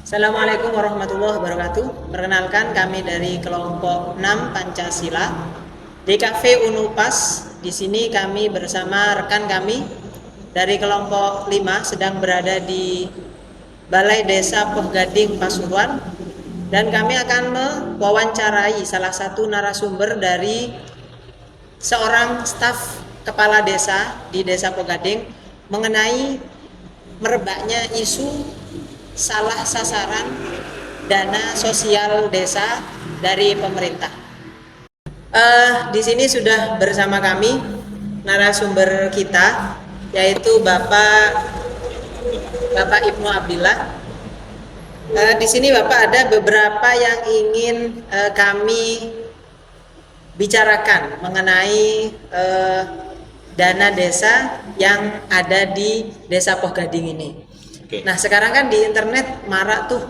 Assalamualaikum warahmatullahi wabarakatuh. Perkenalkan kami dari kelompok 6 Pancasila DKV Unupas. Di sini kami bersama rekan kami dari kelompok 5 sedang berada di Balai Desa Poh Gading Pasuruan, dan kami akan mewawancarai salah satu narasumber dari seorang staf kepala desa di Desa Poh Gading mengenai merebaknya isu salah sasaran dana sosial desa dari pemerintah. Di sini sudah bersama kami narasumber kita, yaitu Bapak Ibnu Abdillah. Di sini Bapak ada beberapa yang ingin kami bicarakan mengenai dana desa yang ada di Desa Poh Gading ini. Oke. Nah, sekarang kan di internet marak tuh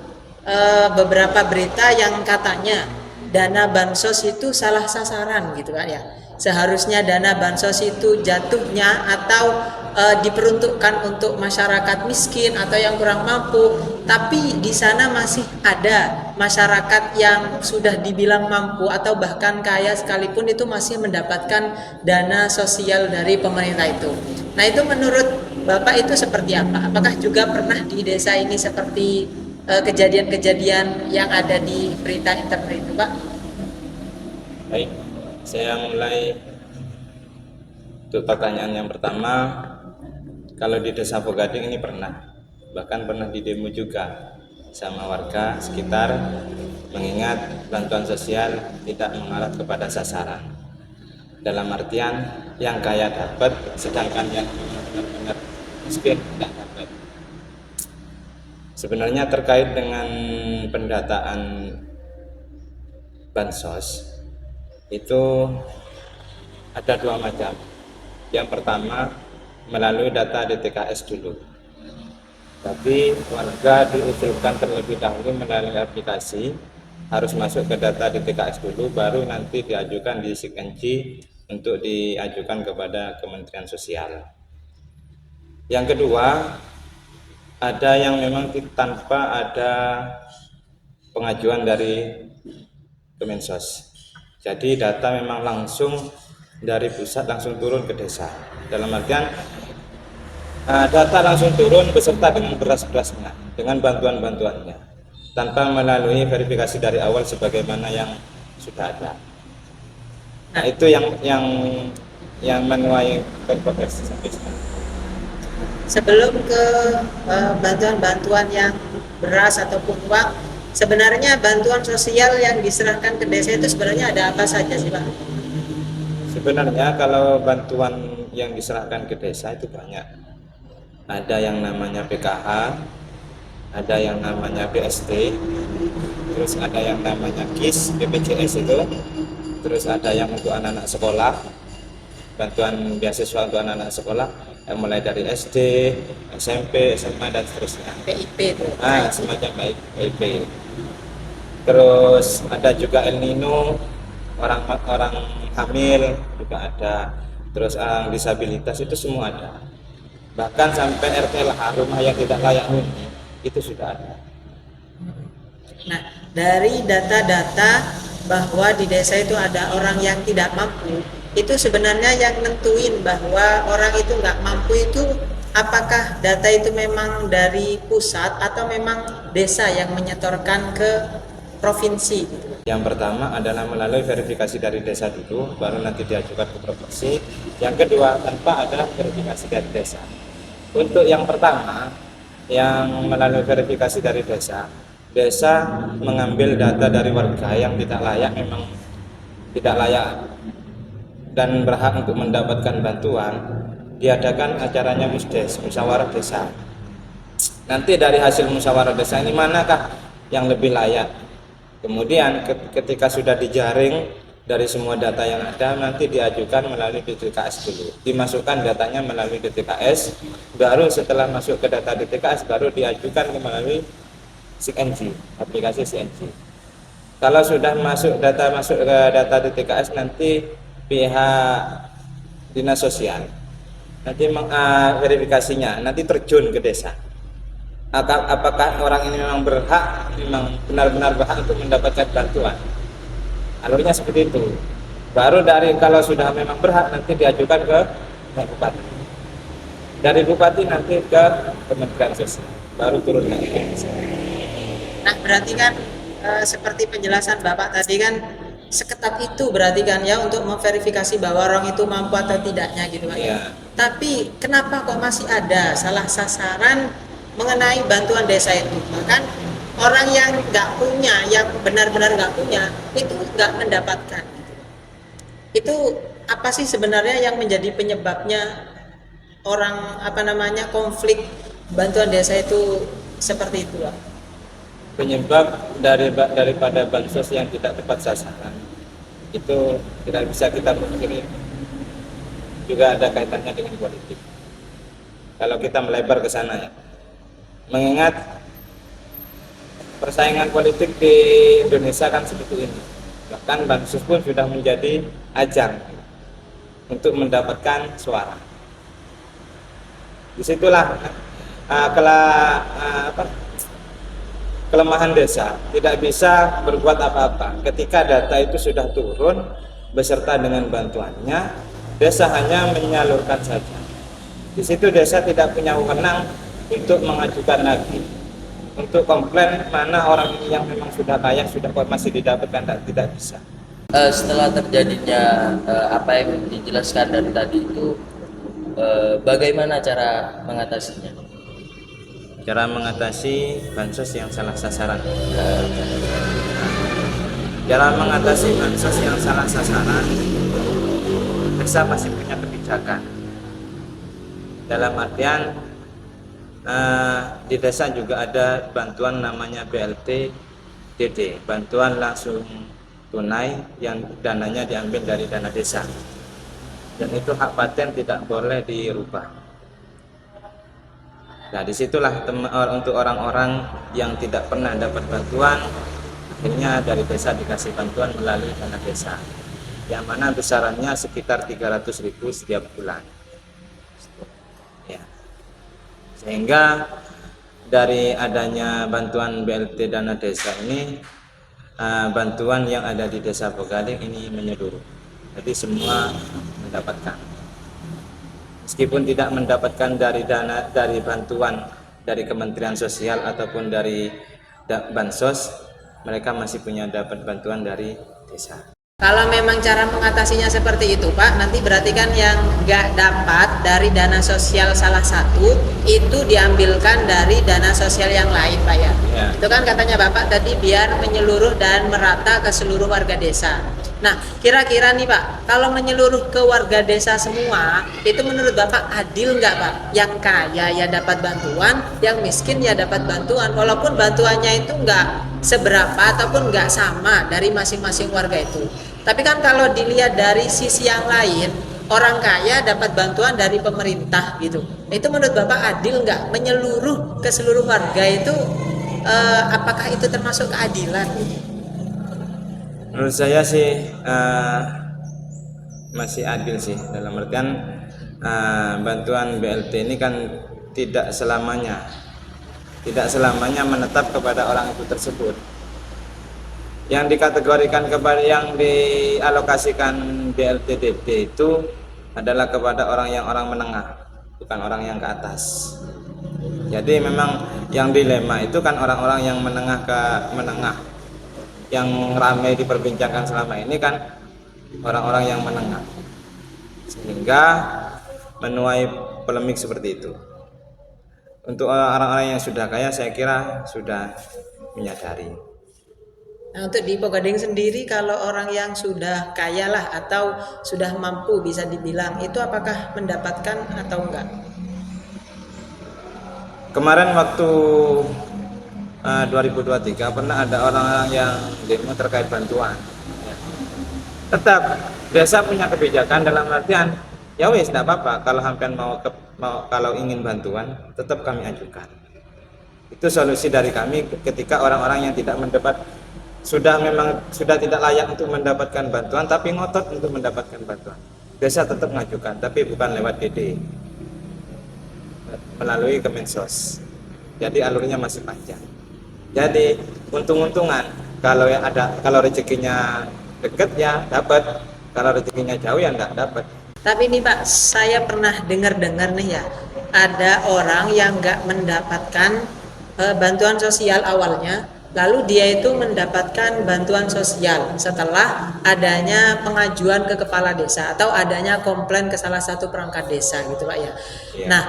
beberapa berita yang katanya dana bansos itu salah sasaran gitu kan ya. Seharusnya dana bansos itu jatuhnya atau diperuntukkan untuk masyarakat miskin atau yang kurang mampu, tapi di sana masih ada masyarakat yang sudah dibilang mampu atau bahkan kaya sekalipun itu masih mendapatkan dana sosial dari pemerintah itu. Nah, itu menurut Bapak itu seperti apa? Apakah juga pernah di desa ini seperti kejadian-kejadian yang ada di berita internet itu, Pak? Baik, saya mulai untuk pertanyaan yang pertama. Kalau di Desa Poh Gading ini bahkan pernah di demo juga sama warga sekitar, mengingat bantuan sosial tidak mengarah kepada sasaran. Dalam artian yang kaya dapat, sedangkan yang benar-benar miskin tidak dapat. Sebenarnya terkait dengan pendataan bansos itu ada dua macam. Yang pertama melalui data DTKS dulu, tapi warga diusulkan terlebih dahulu melalui aplikasi harus masuk ke data DTKS dulu, baru nanti diajukan di SIKNJ untuk diajukan kepada Kementerian Sosial. Yang kedua, ada yang memang tanpa ada pengajuan dari Kemensos. Jadi data memang langsung dari pusat langsung turun ke desa. Dalam artian data langsung turun beserta dengan beras-berasnya, dengan bantuan-bantuannya, tanpa melalui verifikasi dari awal sebagaimana yang sudah ada. Nah, itu yang menuai kontroversi sampai sekarang. Sebelum ke bantuan-bantuan yang beras ataupun uang, sebenarnya bantuan sosial yang diserahkan ke desa itu sebenarnya ada apa saja sih, Pak? Sebenarnya kalau bantuan yang diserahkan ke desa itu banyak. Ada yang namanya PKH, ada yang namanya BST, terus ada yang namanya KIS, BPJS itu, terus ada yang untuk anak-anak sekolah, bantuan beasiswa untuk anak-anak sekolah, yang mulai dari SD, SMP, SMA dan seterusnya. PIP itu. Semacam PIP. Terus ada juga El Nino, orang hamil juga ada, terus orang disabilitas itu semua ada, bahkan sampai RTLH, rumah yang tidak layak huni, itu sudah ada. Nah, dari data-data bahwa di desa itu ada orang yang tidak mampu, itu sebenarnya yang nentuin bahwa orang itu nggak mampu itu apakah data itu memang dari pusat atau memang desa yang menyetorkan ke provinsi? Yang pertama adalah melalui verifikasi dari desa dulu, baru nanti diajukan ke provinsi. Yang kedua, tanpa ada verifikasi dari desa. Untuk yang pertama, yang melalui verifikasi dari desa, desa mengambil data dari warga yang tidak layak, memang tidak layak dan berhak untuk mendapatkan bantuan, diadakan acaranya musdes, musyawarah desa. Nanti dari hasil musyawarah desa ini manakah yang lebih layak? Kemudian ketika sudah dijaring dari semua data yang ada, nanti diajukan melalui DTKS dulu. Dimasukkan datanya melalui DTKS, baru setelah masuk ke data DTKS, baru diajukan melalui SIKNJ, aplikasi SIKNJ. Kalau sudah masuk ke data DTKS, nanti pihak Dinas Sosial nanti verifikasinya, nanti terjun ke desa. apakah orang ini memang berhak, memang benar-benar berhak untuk mendapatkan bantuan. Alurnya seperti itu. Baru dari kalau sudah memang berhak nanti diajukan ke bupati. Dari bupati nanti ke Kementerian Sosial, baru turun lagi. Nah, berarti kan seperti penjelasan Bapak tadi kan seketat itu berarti kan ya untuk memverifikasi bahwa orang itu mampu atau tidaknya gitu Pak. Ya. Tapi kenapa kok masih ada salah sasaran mengenai bantuan desa itu? Bahkan orang yang nggak punya, yang benar-benar nggak punya, itu nggak mendapatkan. Itu apa sih sebenarnya yang menjadi penyebabnya orang konflik bantuan desa itu seperti itu Pak? Penyebab daripada bansos yang tidak tepat sasaran itu tidak bisa kita pungkiri, juga ada kaitannya dengan politik. Kalau kita melebar ke sana ya, mengingat persaingan politik di Indonesia kan seperti ini, bahkan bansos pun sudah menjadi ajang untuk mendapatkan suara. Disitulah kelemahan desa, tidak bisa berbuat apa-apa. Ketika data itu sudah turun beserta dengan bantuannya, desa hanya menyalurkan saja. Di situ desa tidak punya wewenang untuk mengajukan lagi, untuk komplain mana orang ini yang memang sudah kaya sudah kok masih didapatkan, tidak bisa. Setelah terjadinya apa yang dijelaskan dari tadi itu, bagaimana cara mengatasinya? Cara mengatasi bansos yang salah sasaran. Cara mengatasi bansos yang salah sasaran, desa pasti punya kebijakan. Dalam artian di desa juga ada bantuan namanya BLT DD, bantuan langsung tunai yang dananya diambil dari dana desa. Dan itu hak paten tidak boleh dirubah. Nah, disitulah untuk orang-orang yang tidak pernah dapat bantuan, akhirnya dari desa dikasih bantuan melalui dana desa, yang mana besarannya sekitar 300.000 setiap bulan. Ya. Sehingga dari adanya bantuan BLT dana desa ini, bantuan yang ada di desa Pogading ini menyeluruh. Jadi semua mendapatkan. Meskipun tidak mendapatkan dari bantuan dari Kementerian Sosial ataupun dari bansos, mereka masih punya dapat bantuan dari desa. Kalau memang cara mengatasinya seperti itu Pak, nanti berarti kan yang nggak dapat dari dana sosial salah satu itu diambilkan dari dana sosial yang lain Pak ya. Itu kan katanya Bapak tadi biar menyeluruh dan merata ke seluruh warga desa. Nah kira-kira nih Pak, kalau menyeluruh ke warga desa semua, itu menurut Bapak adil nggak Pak? Yang kaya ya dapat bantuan, yang miskin ya dapat bantuan, walaupun bantuannya itu nggak seberapa ataupun nggak sama dari masing-masing warga itu. Tapi kan kalau dilihat dari sisi yang lain, orang kaya dapat bantuan dari pemerintah gitu. Itu menurut Bapak adil nggak? Menyeluruh ke seluruh warga itu apakah itu termasuk keadilan? Menurut saya sih masih adil sih, dalam artian bantuan BLT ini kan tidak selamanya menetap kepada orang itu tersebut. Yang dikategorikan kepada yang dialokasikan BLT DD itu adalah kepada orang menengah, bukan orang yang ke atas. Jadi memang yang dilema itu kan orang-orang yang menengah ke menengah. Yang ramai diperbincangkan selama ini kan orang-orang yang menengah, sehingga menuai polemik seperti itu. Untuk orang-orang yang sudah kaya saya kira sudah menyadari. Nah, untuk di Pogading sendiri kalau orang yang sudah kaya lah atau sudah mampu bisa dibilang itu apakah mendapatkan atau enggak? Kemarin waktu 2023 pernah ada orang-orang yang demo terkait bantuan. Tetap desa punya kebijakan dalam artian ya wes tidak apa-apa kalau hampian kalau ingin bantuan tetap kami ajukan. Itu solusi dari kami ketika orang-orang yang tidak mendapat sudah tidak layak untuk mendapatkan bantuan tapi ngotot untuk mendapatkan bantuan. Desa tetap mengajukan tapi bukan lewat DD, melalui Kemensos. jadi alurnya masih panjang. Jadi untung-untungan, kalau rezekinya deket ya dapat, kalau rezekinya jauh ya enggak dapat. Tapi nih Pak, saya pernah dengar-dengar nih ya, ada orang yang nggak mendapatkan bantuan sosial awalnya, lalu dia itu mendapatkan bantuan sosial setelah adanya pengajuan ke kepala desa atau adanya komplain ke salah satu perangkat desa gitu Pak ya. Iya. Nah,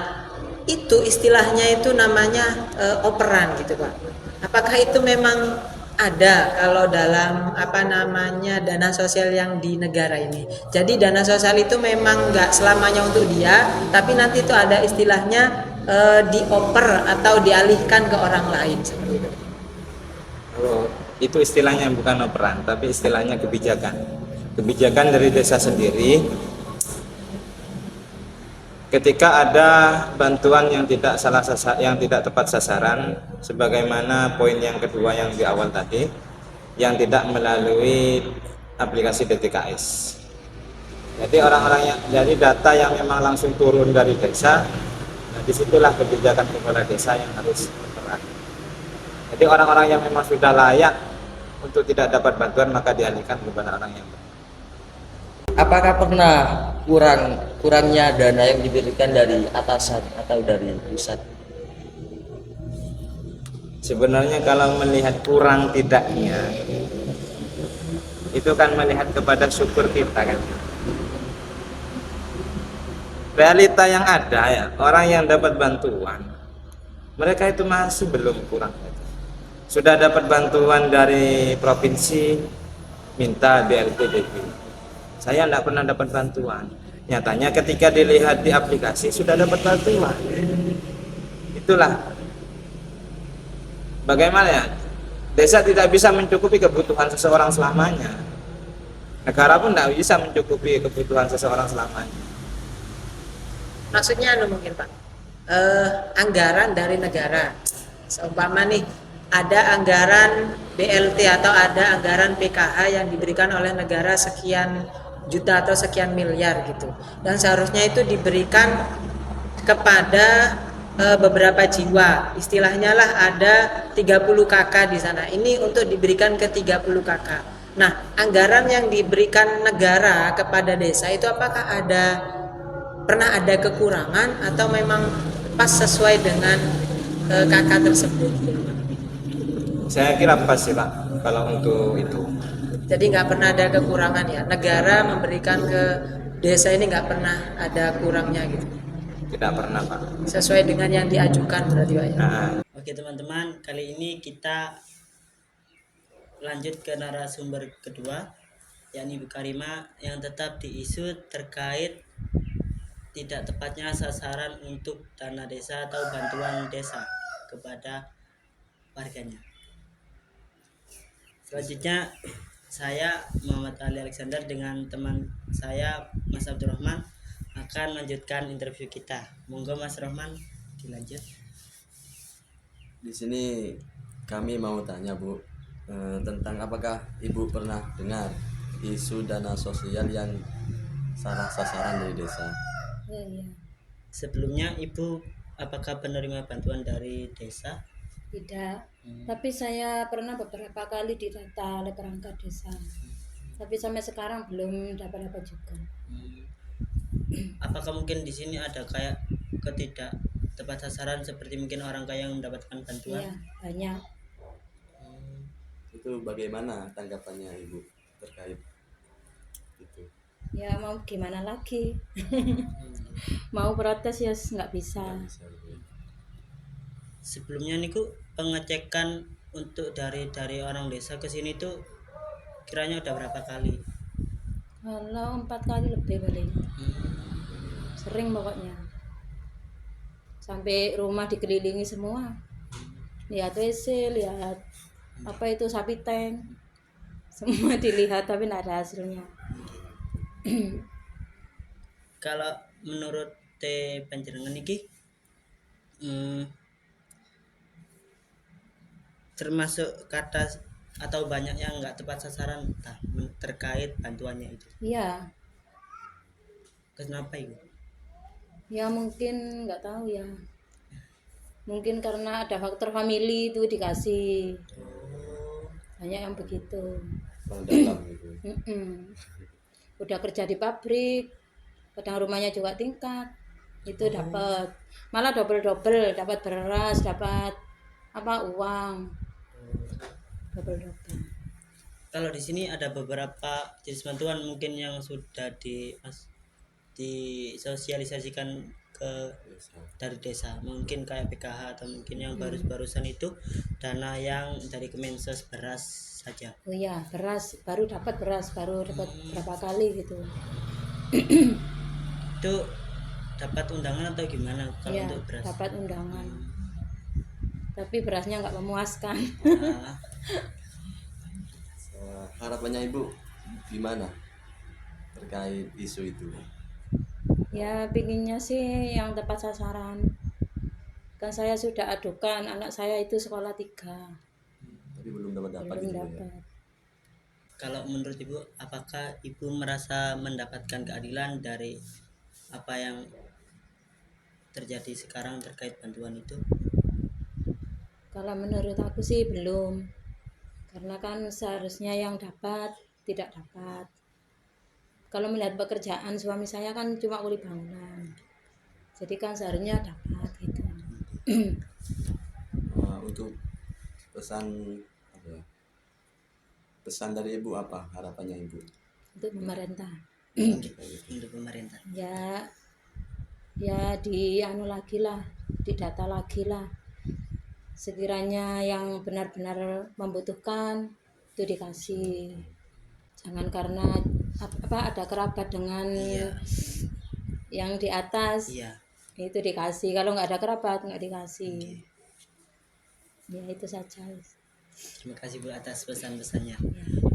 itu istilahnya itu namanya operan gitu Pak. Apakah itu memang ada kalau dalam apa namanya dana sosial yang di negara ini? Jadi dana sosial itu memang nggak selamanya untuk dia, tapi nanti itu ada istilahnya dioper atau dialihkan ke orang lain seperti itu. Oh, itu istilahnya bukan operan, tapi istilahnya kebijakan. Kebijakan dari desa sendiri. Ketika ada bantuan yang tidak yang tidak tepat sasaran, sebagaimana poin yang kedua yang di awal tadi, yang tidak melalui aplikasi DTKS. Jadi jadi data yang memang langsung turun dari desa, nah disitulah kebijakan kepala desa yang harus berperan. Jadi orang-orang yang memang sudah layak untuk tidak dapat bantuan maka dialihkan kepada orang yang berhak. Apakah pernah kurangnya dana yang diberikan dari atasan atau dari pusat? Sebenarnya kalau melihat kurang tidaknya, itu kan melihat kepada syukur kita kan. Realita yang ada ya, orang yang dapat bantuan, mereka itu masih belum kurang. Sudah dapat bantuan dari provinsi, minta BLT DP. Saya tidak pernah dapat bantuan. Nyatanya ketika dilihat di aplikasi sudah dapat bantuan. Itulah bagaimana ya, desa tidak bisa mencukupi kebutuhan seseorang selamanya. Negara pun tidak bisa mencukupi kebutuhan seseorang selamanya. Maksudnya mungkin Pak, anggaran dari negara, seumpama nih ada anggaran BLT atau ada anggaran PKH yang diberikan oleh negara sekian juta atau sekian miliar gitu, dan seharusnya itu diberikan kepada beberapa jiwa, istilahnya lah ada 30 KK di sana, ini untuk diberikan ke 30 KK. Nah, anggaran yang diberikan negara kepada desa itu apakah pernah ada kekurangan atau memang pas sesuai dengan KK tersebut? Saya kira pas sih Pak kalau untuk itu. Jadi nggak pernah ada kekurangan ya, negara memberikan ke desa ini nggak pernah ada kurangnya gitu. Tidak pernah Pak. Sesuai dengan yang diajukan berarti Pak ya. Nah, Oke teman-teman, kali ini kita lanjut ke narasumber kedua, yakni Bu Karima, yang tetap diisu terkait tidak tepatnya sasaran untuk dana desa atau bantuan desa kepada warganya. Selanjutnya saya Muhammad Ali Alexander dengan teman saya Mas Abdurrahman akan melanjutkan interview kita. Monggo Mas Rahman dilanjut. Di sini kami mau tanya Bu, tentang apakah Ibu pernah dengar isu dana sosial yang salah sasaran dari desa? Iya. Sebelumnya Ibu apakah penerima bantuan dari desa? Tidak. Tapi saya pernah beberapa kali didata oleh perangkat desa. Tapi sampai sekarang belum dapat juga. Apakah mungkin di sini ada kayak ketidak tepat sasaran seperti mungkin orang kaya yang mendapatkan bantuan? Iya, banyak. Itu bagaimana tanggapannya Ibu terkait itu? Ya mau gimana lagi? Mau protes ya nggak bisa. Sebelumnya niku pengecekan untuk dari orang desa ke sini tuh kiranya udah berapa kali? Kalau 4 kali lebih paling. Sering pokoknya. Sampai rumah dikelilingi semua. Lihat WC, lihat apa itu sapi tank. Semua dilihat tapi tidak ada hasilnya. Kalau menurut panjenengan niki termasuk kata atau banyak yang nggak tepat sasaran terkait bantuannya itu. Iya, Kenapa itu? ya mungkin nggak tahu ya. Mungkin karena ada faktor family itu dikasih. Banyak yang begitu. Orang dalam gitu. Mm-mm. Udah kerja di pabrik, kadang rumahnya juga tingkat, itu dapat, malah double dapat beras, dapat uang, double. Kalau di sini ada beberapa jenis bantuan mungkin yang sudah disosialisasikan ke dari desa, mungkin kayak PKH atau mungkin yang barusan itu dana yang dari Kemensos beras saja. Oh iya, baru dapat berapa kali gitu. Itu dapat undangan atau gimana kalau Iya, untuk beras? dapat undangan, tapi berasnya nggak memuaskan. Nah, Harapannya Ibu gimana terkait isu itu? Ya pinginnya sih yang tepat sasaran. Kan saya sudah adukan anak saya itu sekolah 3, Tapi belum dapat belum gitu ya. dapat. kalau menurut Ibu, apakah Ibu merasa mendapatkan keadilan dari apa yang terjadi sekarang terkait bantuan itu? Kalau menurut aku sih belum, karena kan seharusnya yang dapat tidak dapat. Kalau melihat pekerjaan suami saya kan cuma kuli bangunan, jadi kan seharusnya dapat gitu. Untuk pesan apa ya? Pesan dari Ibu apa harapannya Ibu? Untuk pemerintah Untuk pemerintah. ya dianu lagi lah, didata lagi lah, sekiranya yang benar-benar membutuhkan itu dikasih, jangan karena ada kerabat dengan yang di atas Iya. itu dikasih, kalau nggak ada kerabat nggak dikasih. Ya itu saja. Terima kasih Bu atas pesan-pesannya.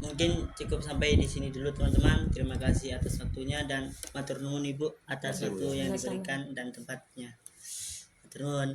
Mungkin cukup sampai di sini dulu teman-teman. Terima kasih atas waktunya dan matur nuwun Ibu atas waktu yang diberikan dan tempatnya. Matur nuwun.